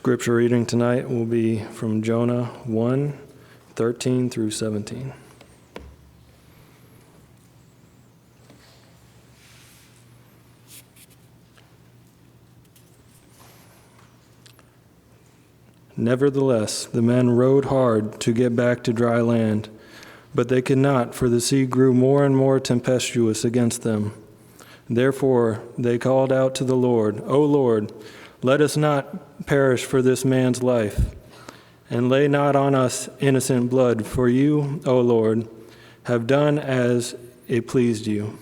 Scripture reading tonight will be from Jonah 1:13 through 17. Nevertheless, the men rowed hard to get back to dry land, but they could not, for the sea grew more and more tempestuous against them. Therefore they called out to the Lord, "O Lord, let us not perish for this man's life, and lay not on us innocent blood, for you, O Lord, have done as it pleased you."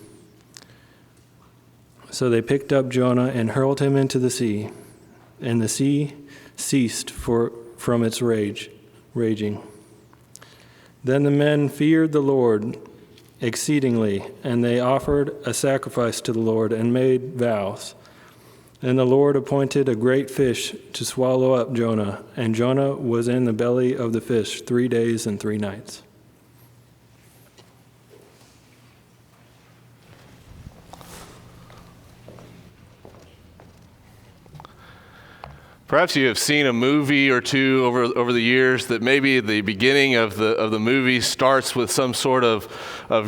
So they picked up Jonah and hurled him into the sea, and the sea ceased from its raging. Then the men feared the Lord exceedingly, and they offered a sacrifice to the Lord and made vows. And the Lord appointed a great fish to swallow up Jonah, and Jonah was in the belly of the fish 3 days and 3 nights. Perhaps you have seen a movie or two over the years that maybe the beginning of the movie starts with some sort of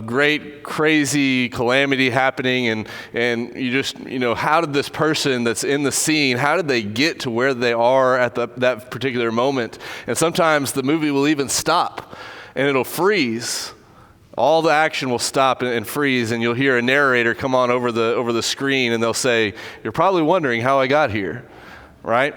great crazy calamity happening, and you just, how did this person that's in the scene, how did they get to where they are at that particular moment? And sometimes the movie will even stop and it'll freeze. All the action will stop and freeze, and you'll hear a narrator come on over the screen, and they'll say, "You're probably wondering how I got here." Right?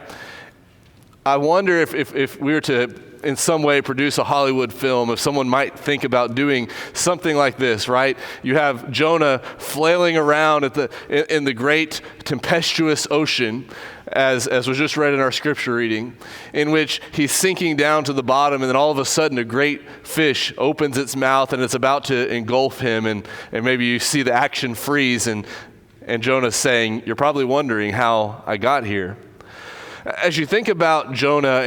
I wonder if we were to, in some way, produce a Hollywood film, if someone might think about doing something like this, right? You have Jonah flailing around in the great tempestuous ocean, as was just read in our scripture reading, in which he's sinking down to the bottom, and then all of a sudden a great fish opens its mouth and it's about to engulf him, and maybe you see the action freeze, and Jonah's saying, "You're probably wondering how I got here." As you think about Jonah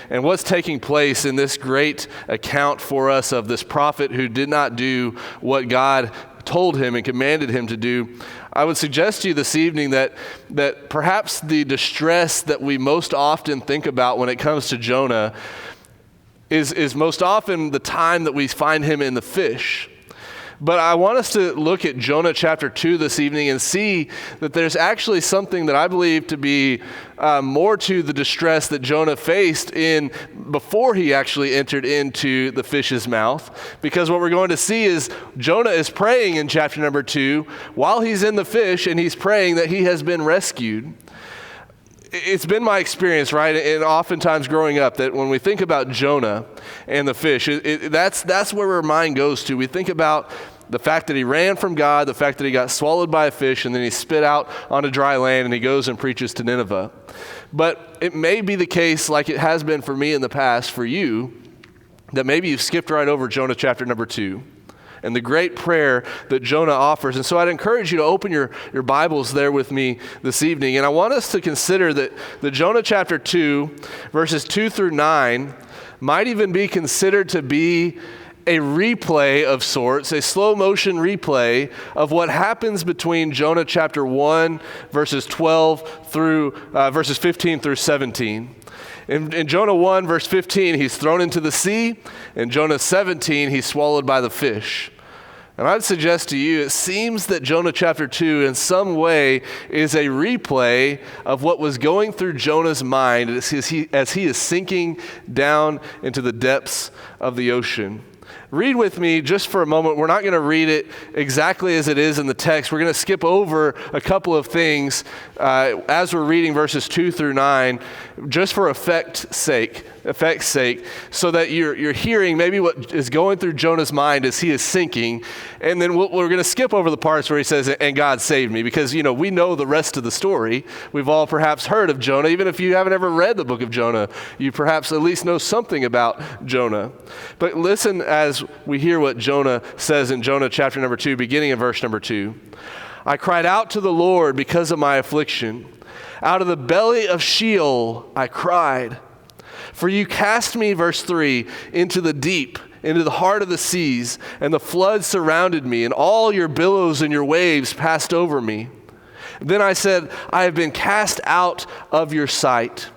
and what's taking place in this great account for us of this prophet who did not do what God told him and commanded him to do, I would suggest to you this evening that perhaps the distress that we most often think about when it comes to Jonah is most often the time that we find him in the fish. But I want us to look at Jonah chapter 2 this evening and see that there's actually something that I believe to be more to the distress that Jonah faced before he actually entered into the fish's mouth. Because what we're going to see is Jonah is praying in chapter number 2 while he's in the fish, and he's praying that he has been rescued. It's been my experience, right, and oftentimes growing up, that when we think about Jonah and the fish, that's where our mind goes to. We think about the fact that he ran from God, the fact that he got swallowed by a fish, and then he spit out onto dry land, and he goes and preaches to Nineveh. But it may be the case, like it has been for me in the past, for you, that maybe you've skipped right over Jonah chapter number 2. And the great prayer that Jonah offers. And so I'd encourage you to open your Bibles there with me this evening. And I want us to consider that the Jonah chapter 2, verses 2 through 9, might even be considered to be a replay of sorts, a slow motion replay of what happens between Jonah chapter 1, verses 15 through 17. In Jonah 1, verse 15, he's thrown into the sea. In Jonah 17, he's swallowed by the fish. And I'd suggest to you, it seems that Jonah chapter 2 in some way is a replay of what was going through Jonah's mind as he is sinking down into the depths of the ocean. Read with me just for a moment. We're not going to read it exactly as it is in the text. We're going to skip over a couple of things as we're reading verses 2 through 9, just for effect's sake, so that you're hearing maybe what is going through Jonah's mind as he is sinking. And then we're going to skip over the parts where he says, "And God saved me," because, we know the rest of the story. We've all perhaps heard of Jonah. Even if you haven't ever read the book of Jonah, you perhaps at least know something about Jonah. But listen as we hear what Jonah says in Jonah chapter number 2, beginning in verse number 2. "I cried out to the Lord because of my affliction. Out of the belly of Sheol I cried. For you cast me," verse 3, "into the deep, into the heart of the seas, and the floods surrounded me, and all your billows and your waves passed over me. Then I said, I have been cast out of your sight.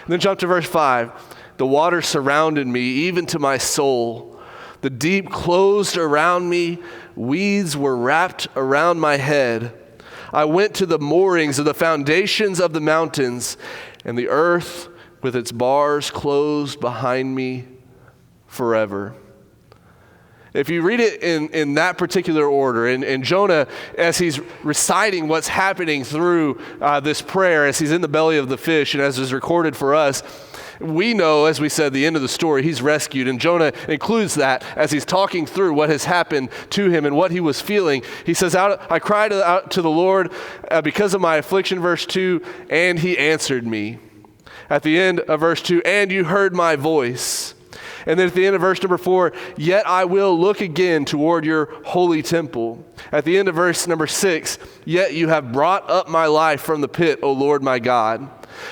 then jump to verse 5. The water surrounded me, even to my soul. The deep closed around me. Weeds were wrapped around my head. I went to the moorings of the foundations of the mountains, and the earth with its bars closed behind me forever. If you read it in that particular order, and Jonah, as he's reciting what's happening through this prayer, as he's in the belly of the fish, and as is recorded for us, we know, as we said, the end of the story, he's rescued. And Jonah includes that as he's talking through what has happened to him and what he was feeling. He says, I cried out to the Lord because of my affliction, verse 2, and he answered me. At the end of verse 2, and you heard my voice. And then at the end of verse number 4, yet I will look again toward your holy temple. At the end of verse number 6, yet you have brought up my life from the pit, O Lord my God.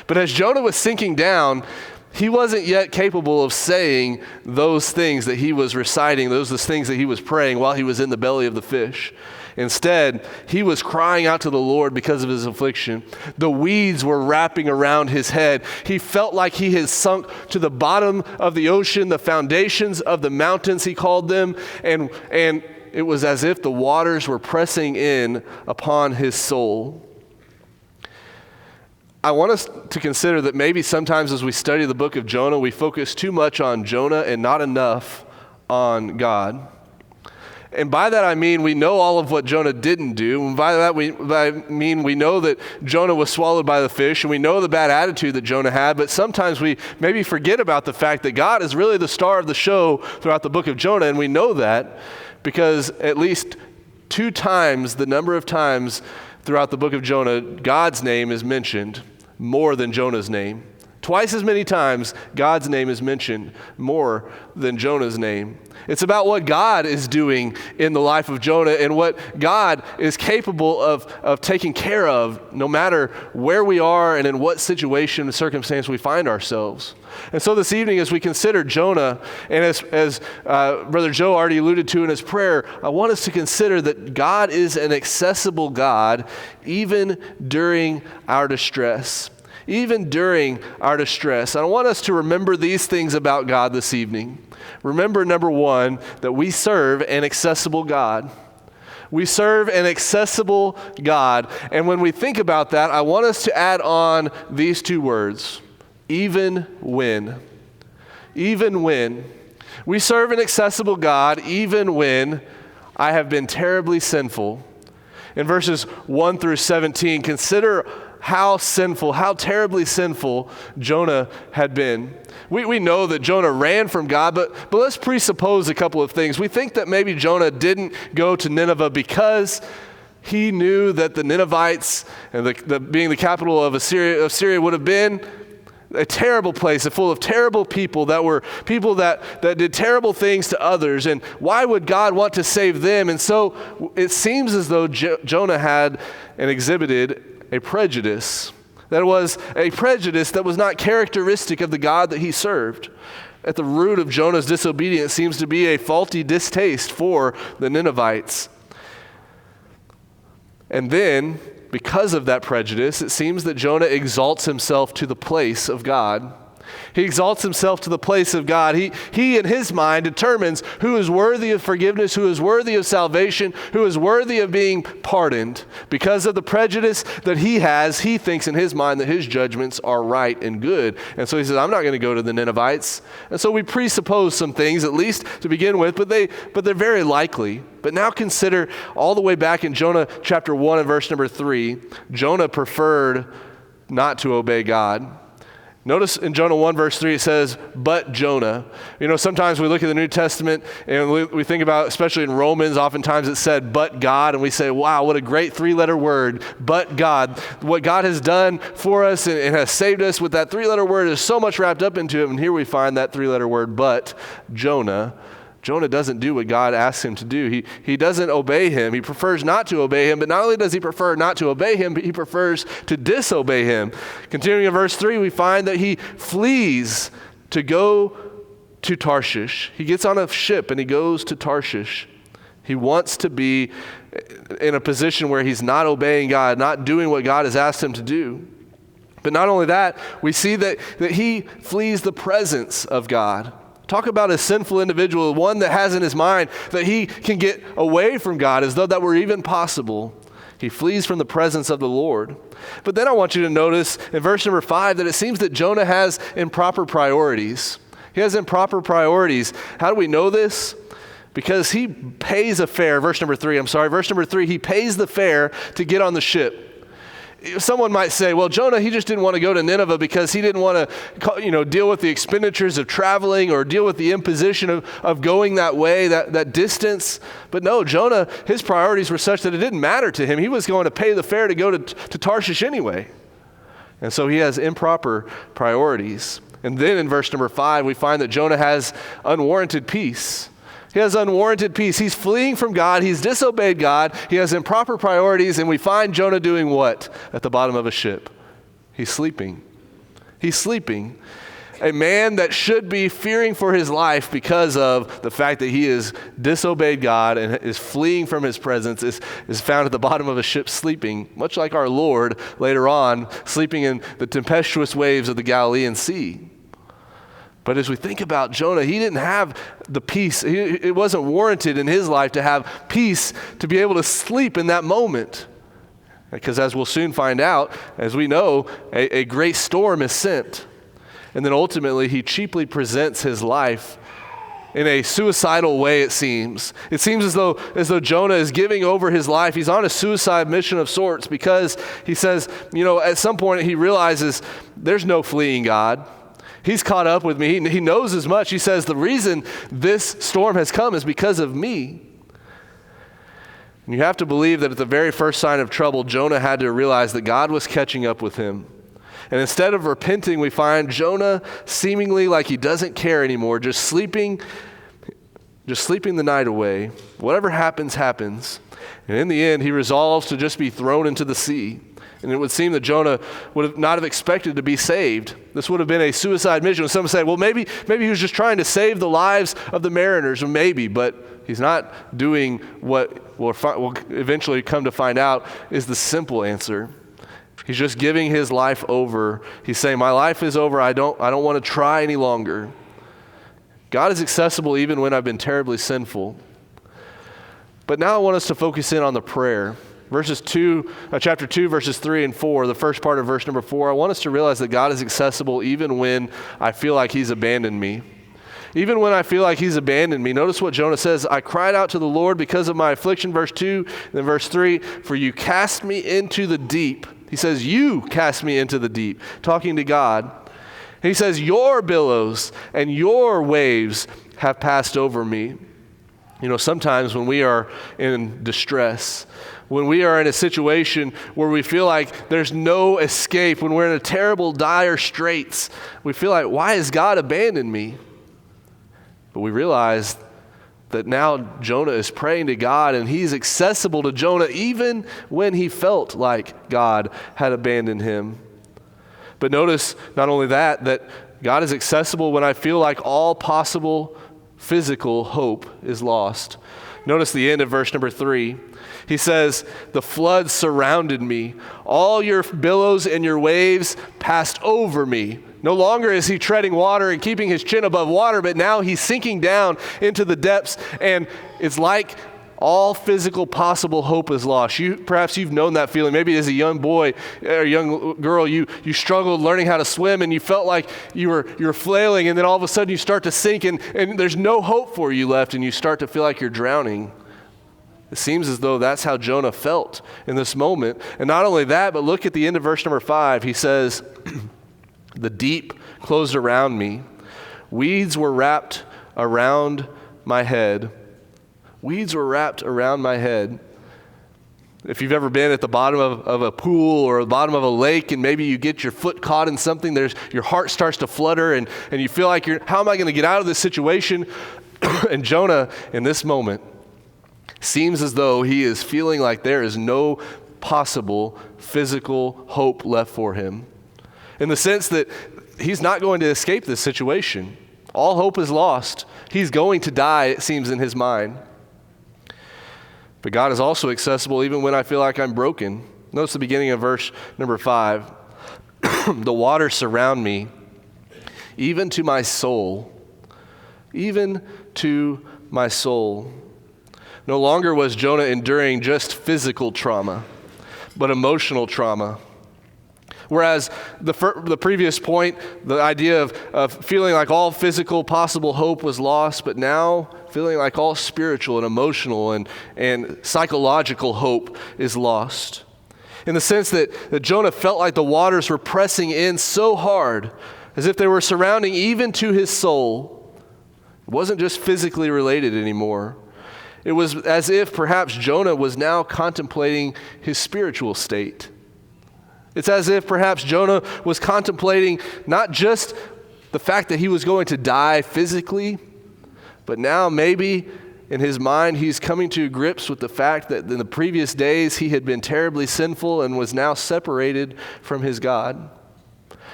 But as Jonah was sinking down, he wasn't yet capable of saying those things that he was reciting, those things that he was praying while he was in the belly of the fish. Instead, he was crying out to the Lord because of his affliction. The weeds were wrapping around his head. He felt like he had sunk to the bottom of the ocean, the foundations of the mountains, he called them, and it was as if the waters were pressing in upon his soul. I want us to consider that maybe sometimes as we study the book of Jonah, we focus too much on Jonah and not enough on God. And by that I mean we know all of what Jonah didn't do. And by that I mean we know that Jonah was swallowed by the fish, and we know the bad attitude that Jonah had, but sometimes we maybe forget about the fact that God is really the star of the show throughout the book of Jonah, and we know that because at least 2 times the number of times throughout the book of Jonah, God's name is mentioned more than Jonah's name. Twice as many times God's name is mentioned more than Jonah's name. It's about what God is doing in the life of Jonah and what God is capable of taking care of no matter where we are and in what situation and circumstance we find ourselves. And so this evening as we consider Jonah, and as Brother Joe already alluded to in his prayer, I want us to consider that God is an accessible God even during our distress. Even during our distress. I want us to remember these things about God this evening. Remember, number 1, that we serve an accessible God. We serve an accessible God. And when we think about that, I want us to add on these 2 words, even when. Even when. We serve an accessible God even when I have been terribly sinful. In verses 1 through 17, consider how sinful, how terribly sinful Jonah had been. We know that Jonah ran from God, but let's presuppose a couple of things. We think that maybe Jonah didn't go to Nineveh because he knew that the Ninevites, and being the capital of Syria would have been a terrible place, full of terrible people that were people that did terrible things to others. And why would God want to save them? And so it seems as though Jonah had and exhibited a prejudice. That was a prejudice that was not characteristic of the God that he served. At the root of Jonah's disobedience seems to be a faulty distaste for the Ninevites. And then, because of that prejudice, it seems that Jonah exalts himself to the place of God. He exalts himself to the place of God. He in his mind determines who is worthy of forgiveness, who is worthy of salvation, who is worthy of being pardoned. Because of the prejudice that he has, he thinks in his mind that his judgments are right and good. And so he says, I'm not going to go to the Ninevites. And so we presuppose some things, at least to begin with, but they're very likely. But now consider all the way back in Jonah chapter 1 and verse number 3, Jonah preferred not to obey God. Notice in Jonah 1 verse 3 it says, but Jonah. You know, sometimes we look at the New Testament and we think about, especially in Romans, oftentimes it said, but God, and we say, wow, what a great 3-letter word, but God. What God has done for us and has saved us with that 3-letter word is so much wrapped up into it, and here we find that 3-letter word, but Jonah. Jonah doesn't do what God asks him to do. He doesn't obey him. He prefers not to obey him, but not only does he prefer not to obey him, but he prefers to disobey him. Continuing in verse 3, we find that he flees to go to Tarshish. He gets on a ship and he goes to Tarshish. He wants to be in a position where he's not obeying God, not doing what God has asked him to do. But not only that, we see that he flees the presence of God. Talk about a sinful individual, one that has in his mind that he can get away from God as though that were even possible. He flees from the presence of the Lord. But then I want you to notice in verse number 5 that it seems that Jonah has improper priorities. He has improper priorities. How do we know this? Because he pays a fare. Verse number 3, he pays the fare to get on the ship. Someone might say, well, Jonah, he just didn't want to go to Nineveh because he didn't want to, deal with the expenditures of traveling or deal with the imposition of going that way, that distance. But no, Jonah, his priorities were such that it didn't matter to him. He was going to pay the fare to go to Tarshish anyway. And so he has improper priorities. And then in verse number 5, we find that Jonah has unwarranted peace. He has unwarranted peace. He's fleeing from God. He's disobeyed God. He has improper priorities. And we find Jonah doing what at the bottom of a ship? He's sleeping. He's sleeping. A man that should be fearing for his life because of the fact that he has disobeyed God and is fleeing from his presence is found at the bottom of a ship sleeping, much like our Lord later on, sleeping in the tempestuous waves of the Galilean Sea. But as we think about Jonah, he didn't have the peace. It wasn't warranted in his life to have peace, to be able to sleep in that moment. Because as we'll soon find out, as we know, a great storm is sent. And then ultimately, he cheaply presents his life in a suicidal way, it seems. It seems as though Jonah is giving over his life. He's on a suicide mission of sorts because he says, at some point he realizes there's no fleeing God. He's caught up with me. He knows as much. He says, the reason this storm has come is because of me. And you have to believe that at the very first sign of trouble, Jonah had to realize that God was catching up with him. And instead of repenting, we find Jonah seemingly like he doesn't care anymore, just sleeping the night away. Whatever happens, happens. And in the end, he resolves to just be thrown into the sea. And it would seem that Jonah would not have expected to be saved. This would have been a suicide mission. Some say, well, maybe he was just trying to save the lives of the mariners, or maybe, but he's not doing what we'll eventually come to find out is the simple answer. He's just giving his life over. He's saying, my life is over. I don't want to try any longer. God is accessible even when I've been terribly sinful. But now I want us to focus in on the prayer. Chapter 2, verses 3 and 4, the first part of verse number 4, I want us to realize that God is accessible even when I feel like he's abandoned me. Even when I feel like he's abandoned me. Notice what Jonah says, I cried out to the Lord because of my affliction, verse 2, then verse 3, for you cast me into the deep. He says, you cast me into the deep, talking to God. And he says, your billows and your waves have passed over me. Sometimes when we are in distress, when we are in a situation where we feel like there's no escape, when we're in a terrible, dire straits, we feel like, why has God abandoned me? But we realize that now Jonah is praying to God, and he's accessible to Jonah even when he felt like God had abandoned him. But notice not only that God is accessible when I feel like all possible physical hope is lost. Notice the end of verse number 3. He says, the flood surrounded me. All your billows and your waves passed over me. No longer is he treading water and keeping his chin above water, but now he's sinking down into the depths, and it's like all physical possible hope is lost. Perhaps you've known that feeling. Maybe as a young boy or young girl, you struggled learning how to swim, and you felt like you were flailing, and then all of a sudden you start to sink, and there's no hope for you left, and you start to feel like you're drowning. It seems as though that's how Jonah felt in this moment. And not only that, but look at the end of verse number 5. He says, the deep closed around me. Weeds were wrapped around my head. Weeds were wrapped around my head. If you've ever been at the bottom of a pool or the bottom of a lake, and maybe you get your foot caught in something, your heart starts to flutter, and you feel like how am I going to get out of this situation? And Jonah, in this moment, seems as though he is feeling like there is no possible physical hope left for him. In the sense that he's not going to escape this situation. All hope is lost. He's going to die, it seems, in his mind. But God is also accessible even when I feel like I'm broken. Notice the beginning of verse number 5. The waters surround me, even to my soul. Even to my soul. No longer was Jonah enduring just physical trauma, but emotional trauma. Whereas the previous point, the idea of feeling like all physical possible hope was lost, but now feeling like all spiritual and emotional and psychological hope is lost. In the sense that Jonah felt like the waters were pressing in so hard, as if they were surrounding even to his soul. It wasn't just physically related anymore. It was as if perhaps Jonah was now contemplating his spiritual state. It's as if perhaps Jonah was contemplating not just the fact that he was going to die physically, but now maybe in his mind he's coming to grips with the fact that in the previous days he had been terribly sinful and was now separated from his God.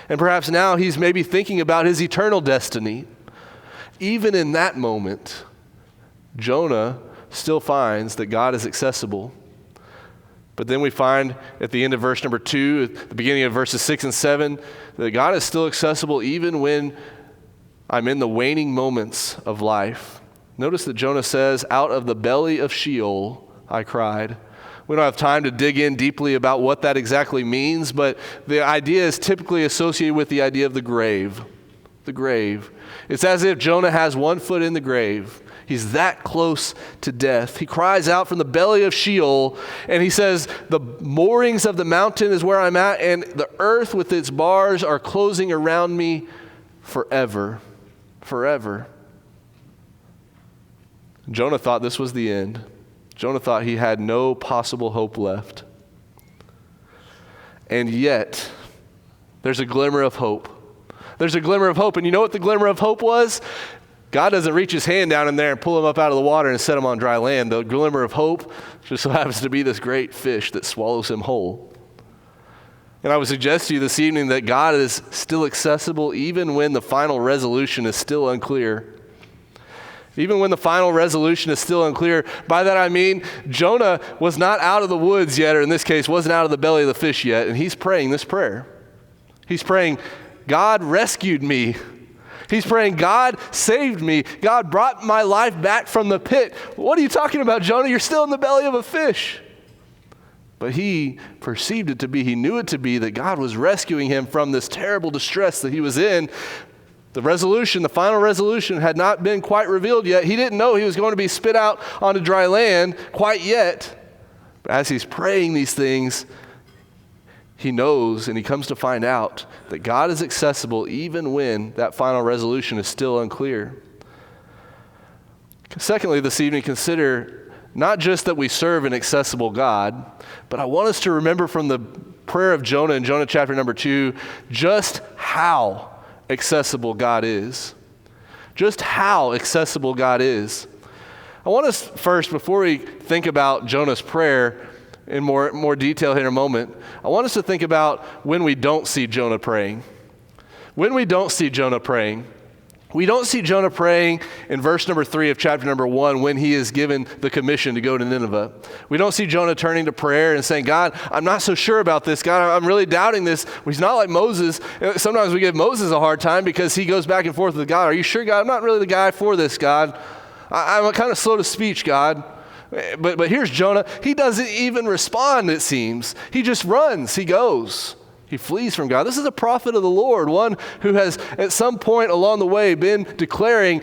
And perhaps now he's maybe thinking about his eternal destiny. Even in that moment, Jonah still finds that God is accessible. But then we find at the end of verse number 2, at the beginning of verses 6 and 7, that God is still accessible even when I'm in the waning moments of life. Notice that Jonah says, out of the belly of Sheol I cried. We don't have time to dig in deeply about what that exactly means, but the idea is typically associated with the idea of the grave. The grave. It's as if Jonah has one foot in the grave. He's that close to death. He cries out from the belly of Sheol, and he says, the moorings of the mountain is where I'm at, and the earth with its bars are closing around me forever. Forever. Jonah thought this was the end. Jonah thought he had no possible hope left. And yet, there's a glimmer of hope. There's a glimmer of hope. And you know what the glimmer of hope was? God doesn't reach his hand down in there and pull him up out of the water and set him on dry land. The glimmer of hope just so happens to be this great fish that swallows him whole. And I would suggest to you this evening that God is still accessible even when the final resolution is still unclear. Even when the final resolution is still unclear. By that I mean, Jonah was not out of the woods yet, or in this case, wasn't out of the belly of the fish yet, and he's praying this prayer. He's praying, God rescued me. He's praying, God saved me. God brought my life back from the pit. What are you talking about, Jonah? You're still in the belly of a fish. But he perceived it to be, he knew it to be that God was rescuing him from this terrible distress that he was in. The resolution, the final resolution had not been quite revealed yet. He didn't know he was going to be spit out onto dry land quite yet. But as he's praying these things, he knows and he comes to find out that God is accessible even when that final resolution is still unclear. Secondly, this evening, consider not just that we serve an accessible God, but I want us to remember from the prayer of Jonah in Jonah chapter number 2, just how accessible God is. Just how accessible God is. I want us first, before we think about Jonah's prayer in more detail here in a moment, I want us to think about when we don't see Jonah praying. When we don't see Jonah praying. We don't see Jonah praying in verse number 3 of chapter number 1 when he is given the commission to go to Nineveh. We don't see Jonah turning to prayer and saying, God, I'm not so sure about this. God, I'm really doubting this. He's not like Moses. Sometimes we give Moses a hard time because he goes back and forth with God. Are you sure, God? I'm not really the guy for this, God. I'm kind of slow to speech, God. But here's Jonah. He doesn't even respond, it seems. He just runs. He goes. He flees from God. This is a prophet of the Lord, one who has at some point along the way been declaring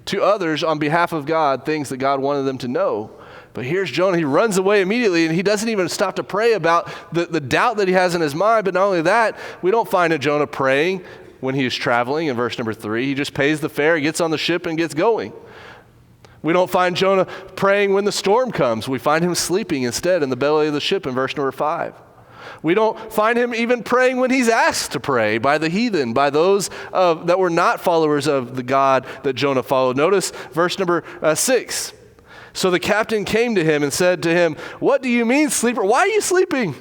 to others on behalf of God things that God wanted them to know. But here's Jonah. He runs away immediately, and he doesn't even stop to pray about the doubt that he has in his mind. But not only that, we don't find Jonah praying when he is traveling in verse number 3. He just pays the fare, gets on the ship, and gets going. We don't find Jonah praying when the storm comes. We find him sleeping instead in the belly of the ship in verse number 5. We don't find him even praying when he's asked to pray by the heathen, by those that were not followers of the God that Jonah followed. Notice verse number 6. So the captain came to him and said to him, what do you mean, sleeper? Why are you sleeping?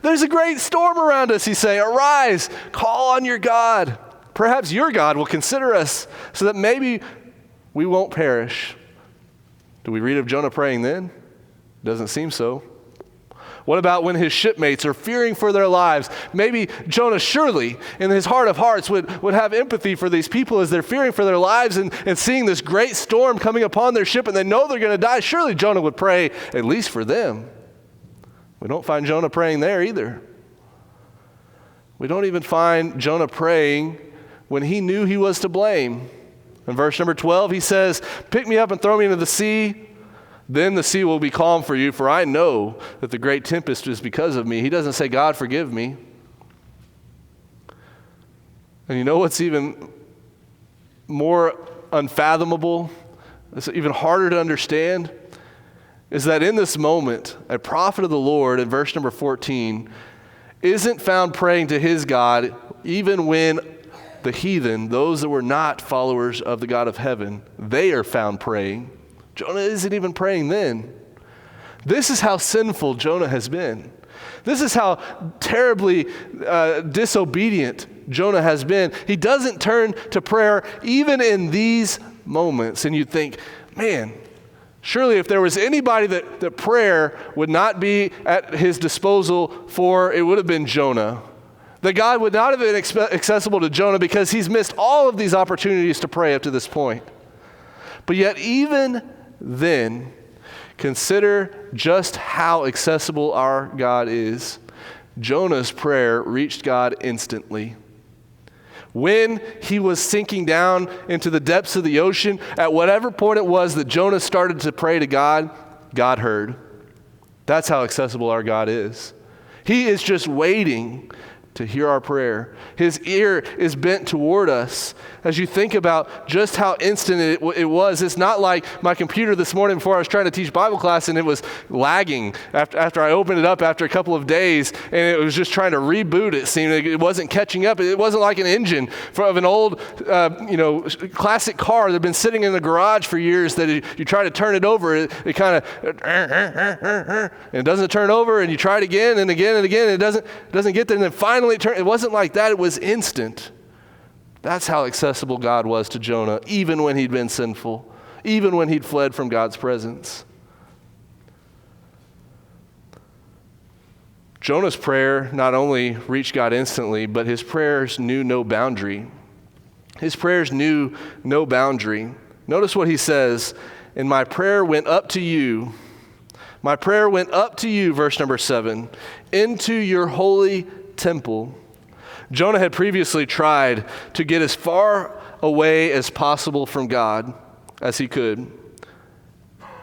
There's a great storm around us, he's saying. Arise, call on your God. Perhaps your God will consider us so that maybe we won't perish. Do we read of Jonah praying then? Doesn't seem so. What about when his shipmates are fearing for their lives? Maybe Jonah surely, in his heart of hearts, would have empathy for these people as they're fearing for their lives and seeing this great storm coming upon their ship and they know they're going to die. Surely Jonah would pray at least for them. We don't find Jonah praying there either. We don't even find Jonah praying when he knew he was to blame. In verse number 12, he says, "Pick me up and throw me into the sea. Then the sea will be calm for you, for I know that the great tempest is because of me." He doesn't say, "God, forgive me." And you know what's even more unfathomable, it's even harder to understand, is that in this moment, a prophet of the Lord, in verse number 14, isn't found praying to his God even when the heathen, those that were not followers of the God of heaven, they are found praying. Jonah isn't even praying then. This is how sinful Jonah has been. This is how terribly disobedient Jonah has been. He doesn't turn to prayer even in these moments. And you'd think, man, surely if there was anybody that prayer would not be at his disposal for, it would have been Jonah. That God would not have been accessible to Jonah because he's missed all of these opportunities to pray up to this point. But yet even then, consider just how accessible our God is. Jonah's prayer reached God instantly. When he was sinking down into the depths of the ocean, at whatever point it was that Jonah started to pray to God, God heard. That's how accessible our God is. He is just waiting to hear our prayer. His ear is bent toward us. As you think about just how instant it was, it's not like my computer this morning before I was trying to teach Bible class and it was lagging after I opened it up after a couple of days and it was just trying to reboot. It seemed like it wasn't catching up. It wasn't like an engine of an old classic car that had been sitting in the garage for years that you try to turn it over, it kind of and it doesn't turn over, and you try it again and again and again, and it doesn't get there, and then finally it wasn't like that. It was instant. That's how accessible God was to Jonah, even when he'd been sinful, even when he'd fled from God's presence. Jonah's prayer not only reached God instantly, but his prayers knew no boundary. His prayers knew no boundary. Notice what he says, "And my prayer went up to you." My prayer went up to you, verse number 7, "into your holy temple." Jonah had previously tried to get as far away as possible from God as he could.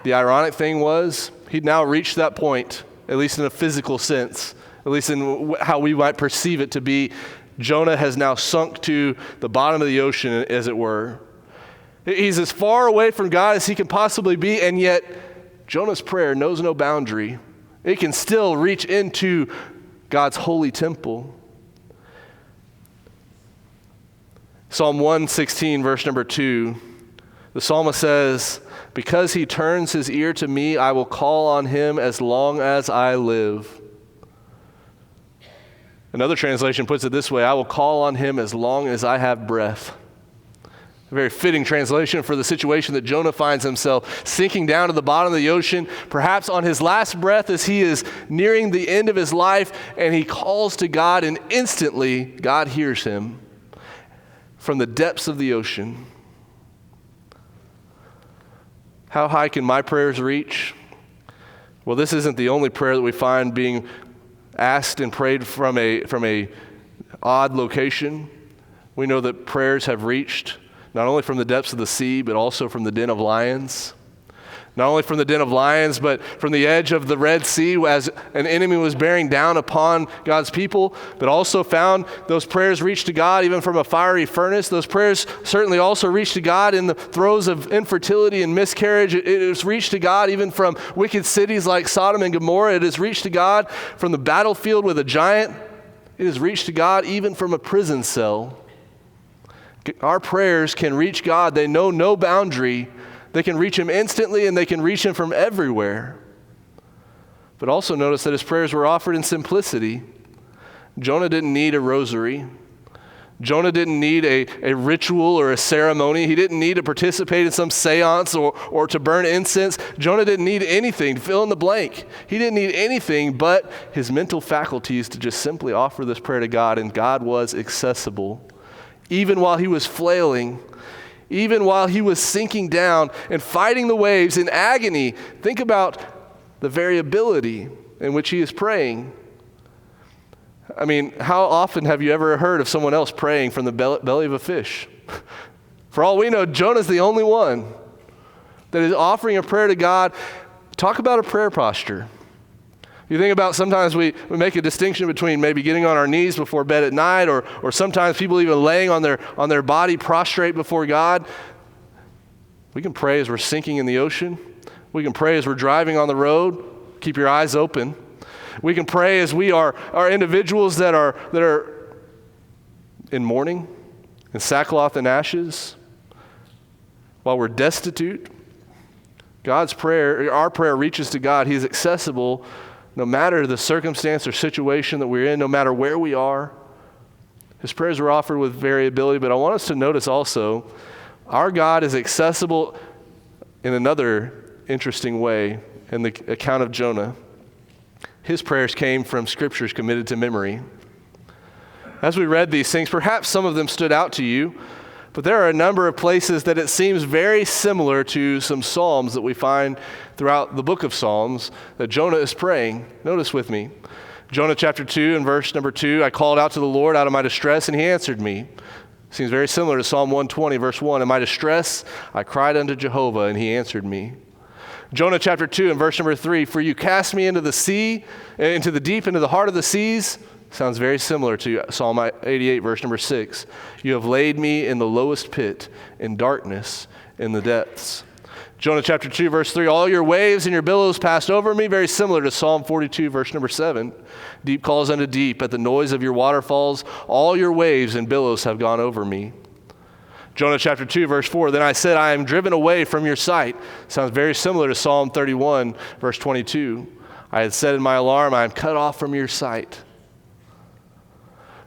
The ironic thing was, he'd now reached that point, at least in a physical sense, at least in how we might perceive it to be. Jonah has now sunk to the bottom of the ocean, as it were. He's as far away from God as he can possibly be, and yet Jonah's prayer knows no boundary. It can still reach into God's holy temple. Psalm 116, verse number 2, the psalmist says, "Because he turns his ear to me, I will call on him as long as I live." Another translation puts it this way, "I will call on him as long as I have breath." A very fitting translation for the situation that Jonah finds himself, sinking down to the bottom of the ocean, perhaps on his last breath as he is nearing the end of his life, and he calls to God, and instantly God hears him from the depths of the ocean. How high can my prayers reach? Well, this isn't the only prayer that we find being asked and prayed from a odd location. We know that prayers have reached not only from the depths of the sea, but also from the den of lions. Not only from the den of lions, but from the edge of the Red Sea as an enemy was bearing down upon God's people, but also found those prayers reached to God even from a fiery furnace. Those prayers certainly also reached to God in the throes of infertility and miscarriage. It has reached to God even from wicked cities like Sodom and Gomorrah. It has reached to God from the battlefield with a giant. It has reached to God even from a prison cell. Our prayers can reach God. They know no boundary. They can reach him instantly, and they can reach him from everywhere. But also notice that his prayers were offered in simplicity. Jonah didn't need a rosary. Jonah didn't need a ritual or a ceremony. He didn't need to participate in some seance or to burn incense. Jonah didn't need anything, fill in the blank. He didn't need anything but his mental faculties to just simply offer this prayer to God, and God was accessible. Even while he was flailing, even while he was sinking down and fighting the waves in agony, think about the variability in which he is praying. I mean, how often have you ever heard of someone else praying from the belly of a fish? For all we know, Jonah's the only one that is offering a prayer to God. Talk about a prayer posture. You think about sometimes we make a distinction between maybe getting on our knees before bed at night, or sometimes people even laying on their body prostrate before God. We can pray as we're sinking in the ocean. We can pray as we're driving on the road. Keep your eyes open. We can pray as we are individuals that are in mourning, in sackcloth and ashes, while we're destitute. God's prayer, our prayer reaches to God. He's accessible no matter the circumstance or situation that we're in, no matter where we are. His prayers are offered with variability, but I want us to notice also, our God is accessible in another interesting way in the account of Jonah. His prayers came from scriptures committed to memory. As we read these things, perhaps some of them stood out to you, but there are a number of places that it seems very similar to some Psalms that we find throughout the book of Psalms that Jonah is praying. Notice with me. Jonah chapter 2 and verse number 2, I called out to the Lord out of my distress, and he answered me. Seems very similar to Psalm 120, verse 1. In my distress, I cried unto Jehovah, and he answered me. Jonah chapter 2 and verse number 3, for you cast me into the sea, into the deep, into the heart of the seas. Sounds very similar to Psalm 88, verse number 6. You have laid me in the lowest pit, in darkness, in the depths. Jonah chapter 2, verse 3, all your waves and your billows passed over me, very similar to Psalm 42, verse number 7. Deep calls unto deep, at the noise of your waterfalls, all your waves and billows have gone over me. Jonah chapter 2, verse 4, then I said, I am driven away from your sight. Sounds very similar to Psalm 31, verse 22. I had said in my alarm, I am cut off from your sight.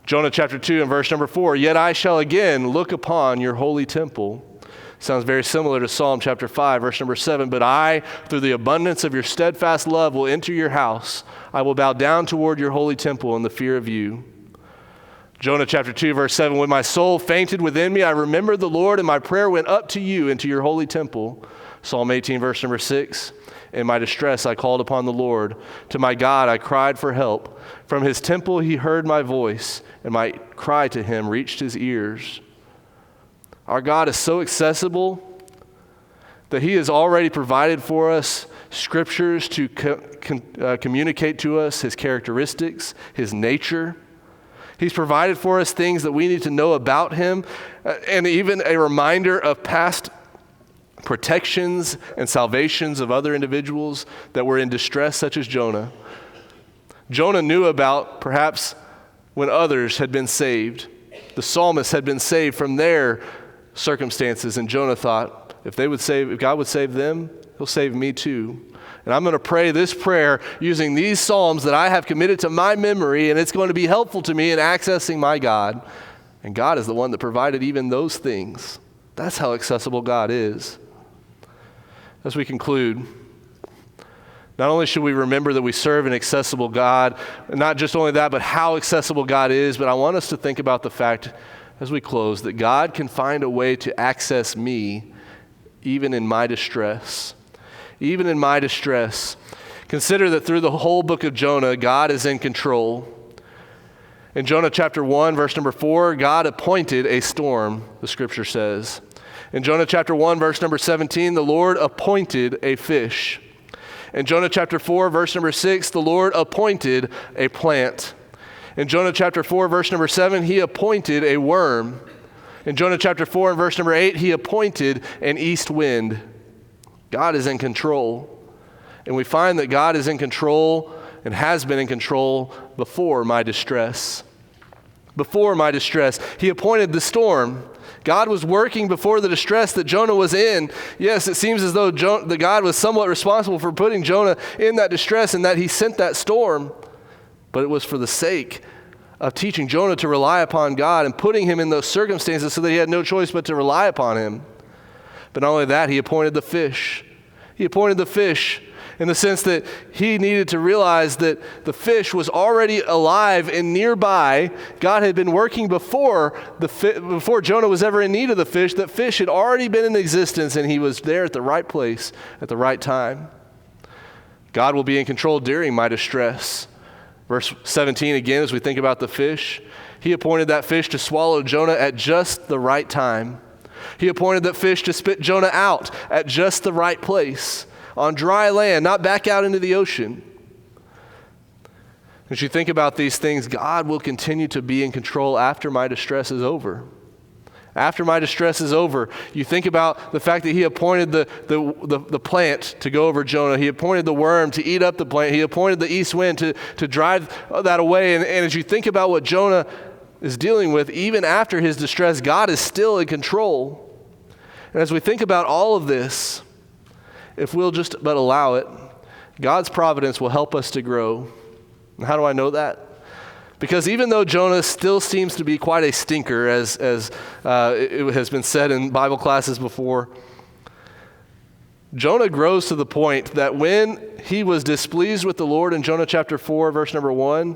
Jonah chapter 2 and verse number 4, yet I shall again look upon your holy temple. Sounds very similar to Psalm chapter 5, verse number 7, but I, through the abundance of your steadfast love, will enter your house. I will bow down toward your holy temple in the fear of you. Jonah chapter 2, verse 7, when my soul fainted within me, I remembered the Lord, and my prayer went up to you into your holy temple. Psalm 18, verse number 6, in my distress I called upon the Lord. To my God I cried for help. From his temple he heard my voice, and my cry to him reached his ears. Our God is so accessible that he has already provided for us scriptures to communicate to us his characteristics, his nature. He's provided for us things that we need to know about him, and even a reminder of past protections and salvations of other individuals that were in distress, such as Jonah. Jonah knew about perhaps when others had been saved. The psalmist had been saved from their circumstances, and Jonah thought, if God would save them, he'll save me too. And I'm going to pray this prayer using these Psalms that I have committed to my memory, and it's going to be helpful to me in accessing my God. And God is the one that provided even those things. That's how accessible God is. As we conclude, not only should we remember that we serve an accessible God, not just only that, but how accessible God is, but I want us to think about the fact, as we close, that God can find a way to access me even in my distress. Even in my distress. Consider that through the whole book of Jonah, God is in control. In Jonah chapter 1, verse number 4, God appointed a storm, the scripture says. In Jonah chapter 1, verse number 17, the Lord appointed a fish. In Jonah chapter 4, verse number 6, the Lord appointed a plant. In Jonah chapter 4, verse number 7, he appointed a worm. In Jonah chapter 4 and verse number 8, he appointed an east wind. God is in control. And we find that God is in control and has been in control before my distress. Before my distress. He appointed the storm. God was working before the distress that Jonah was in. Yes, it seems as though the God was somewhat responsible for putting Jonah in that distress and that he sent that storm. But it was for the sake of teaching Jonah to rely upon God and putting him in those circumstances so that he had no choice but to rely upon him. But not only that, he appointed the fish. He appointed the fish in the sense that he needed to realize that the fish was already alive and nearby. God had been working before Jonah was ever in need of the fish. That fish had already been in existence, and he was there at the right place at the right time. God will be in control during my distress. Verse 17 again, as we think about the fish, he appointed that fish to swallow Jonah at just the right time. He appointed that fish to spit Jonah out at just the right place, on dry land, not back out into the ocean. As you think about these things, God will continue to be in control after my distress is over. After my distress is over, you think about the fact that he appointed the plant to go over Jonah. He appointed the worm to eat up the plant. He appointed the east wind to drive that away. And as you think about what Jonah is dealing with, even after his distress, God is still in control. And as we think about all of this, if we'll just but allow it, God's providence will help us to grow. And how do I know that? Because even though Jonah still seems to be quite a stinker, as it has been said in Bible classes before, Jonah grows to the point that when he was displeased with the Lord in Jonah chapter 4, verse number 1,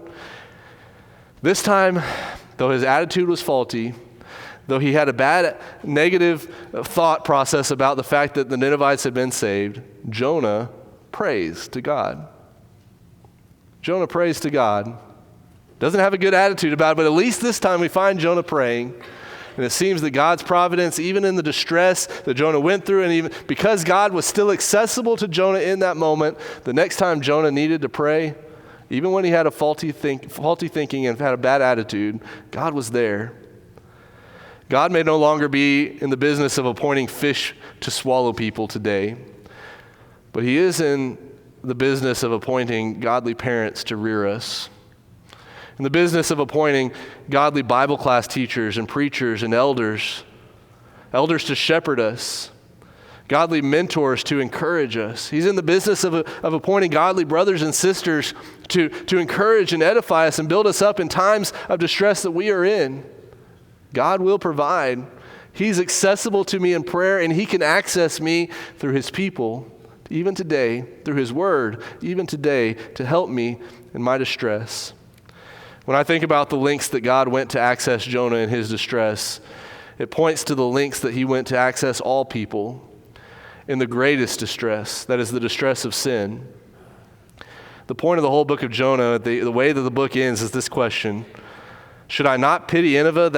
this time, though his attitude was faulty, though he had a bad negative thought process about the fact that the Ninevites had been saved, Jonah prays to God. Jonah prays to God. Doesn't have a good attitude about it, but at least this time we find Jonah praying. And it seems that God's providence, even in the distress that Jonah went through, and even because God was still accessible to Jonah in that moment, the next time Jonah needed to pray, even when he had a faulty thinking and had a bad attitude, God was there. God may no longer be in the business of appointing fish to swallow people today, but he is in the business of appointing godly parents to rear us, in the business of appointing godly Bible class teachers and preachers and elders to shepherd us, godly mentors to encourage us. He's in the business of appointing godly brothers and sisters to encourage and edify us and build us up in times of distress that we are in. God will provide. He's accessible to me in prayer, and he can access me through his people, even today, through his word, even today, to help me in my distress. When I think about the lengths that God went to access Jonah in his distress, it points to the lengths that he went to access all people in the greatest distress, that is the distress of sin. The point of the whole book of Jonah, the way that the book ends, is this question: should I not pity Nineveh,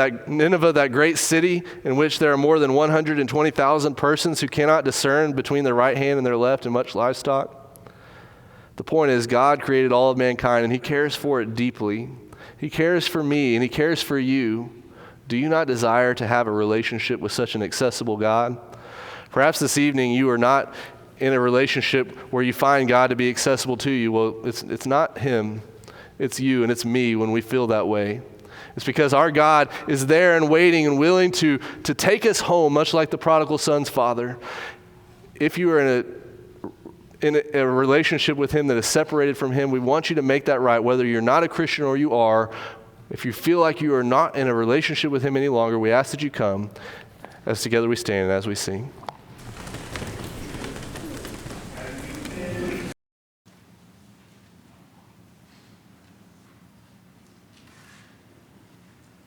that great city in which there are more than 120,000 persons who cannot discern between their right hand and their left and much livestock? The point is, God created all of mankind, and he cares for it deeply. He cares for me, and he cares for you. Do you not desire to have a relationship with such an accessible God? Perhaps this evening you are not in a relationship where you find God to be accessible to you. Well, it's not him. It's you and it's me when we feel that way. It's because our God is there and waiting and willing to take us home, much like the prodigal son's father. If you are in a relationship with him that is separated from him, we want you to make that right, whether you're not a Christian or you are. If you feel like you are not in a relationship with him any longer, we ask that you come as together we stand and as we sing.